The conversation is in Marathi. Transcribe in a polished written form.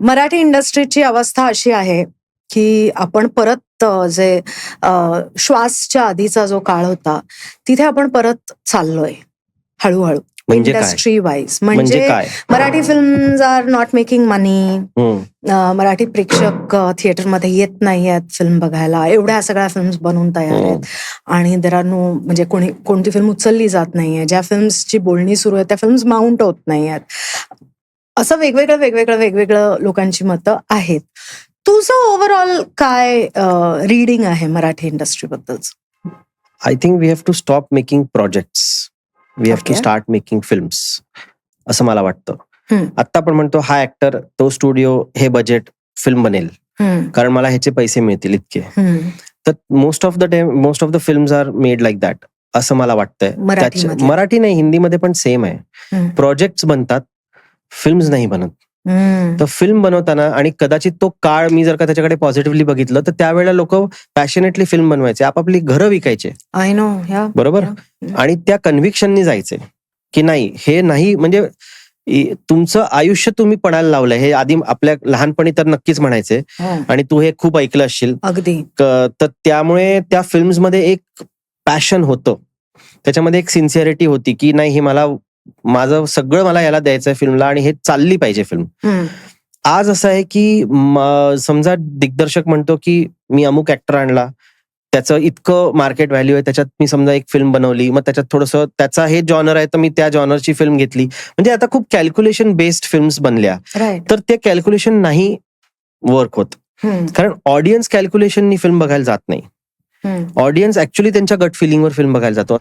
मराठी इंडस्ट्रीची अवस्था अशी आहे की आपण परत जे श्वासच्या आधीचा जो काळ होता तिथे आपण परत चाललोय हळूहळू. म्हणजे काय? इंडस्ट्री वाईज म्हणजे म्हणजे काय? Marathi films are not making money. Marathi प्रेक्षक थिएटरमध्ये येत नाही आहेत फिल्म बघायला. एवढ्या सगळ्या फिल्म्स बनवून तयार आहेत आणि देर आर नो, म्हणजे कोणती फिल्म उचलली जात नाहीये. ज्या फिल्म्सची बोलणी सुरू आहे त्या फिल्म्स माउंट होत नाही आहेत. असं वेगवेगळं लोकांची मतं आहेत. तुझं ओव्हरऑल काय रीडिंग आहे मराठी इंडस्ट्रीबद्दलचं? I think we have to stop making projects. We have to Okay. Start making films, असं मला वाटतं. हम्म. आता आपण म्हणतो हा ऍक्टर, तो स्टुडिओ, हे बजेट, फिल्म बनेल कारण मला ह्याचे पैसे मिळतील इतके. तर most of the films are made like that, असं मला वाटतंय. मराठीमध्ये. मराठी नाही, हिंदीमध्ये पण सेम आहे. प्रोजेक्ट्स बनतात, फिल्म्स नाही बनत. तर फिल्म बनवताना, आणि कदाचित तो काळ मी जर का त्याच्याकडे पॉझिटिव्हली बघितलं, तर त्यावेळेला लोक पॅशनेटली फिल्म बनवायचे, आपापली घरं विकायचे. I know. बरोबर. आणि त्या कन्व्हिक्शननी जायचे की नाही, हे नाही, म्हणजे तुमचं आयुष्य तुम्ही पणाला लावलंय, हे आधी आपल्या लहानपणी तर नक्कीच म्हणायचे. आणि तू हे खूप ऐकलं असशील. अगदी. तर त्यामुळे त्या फिल्म्स मध्ये एक पॅशन होतं, त्याच्यामध्ये एक सिन्सिअरिटी होती की नाही, हे माझं सगळं मला याला द्यायचंय फिल्मला, आणि हे चालली पाहिजे फिल्म. आज असं आहे की समजा दिग्दर्शक म्हणतो की मी अमुक ऍक्टर आणला, त्याचं इतकं मार्केट व्हॅल्यू आहे, त्याच्यात मी समजा एक फिल्म बनवली, मग त्याच्यात थोडंसं त्याचा हे जॉनर आहे तर मी त्या जॉनरची फिल्म घेतली. म्हणजे आता खूप कॅल्क्युलेशन बेस्ड फिल्म्स बनल्या. तर ते कॅल्क्युलेशन नाही वर्क होत, कारण ऑडियन्स कॅल्क्युलेशननी फिल्म बघायला जात नाही. ऑडियन्स ऍक्च्युली त्यांच्या गट फिलिंगवर फिल्म बघायला जातो.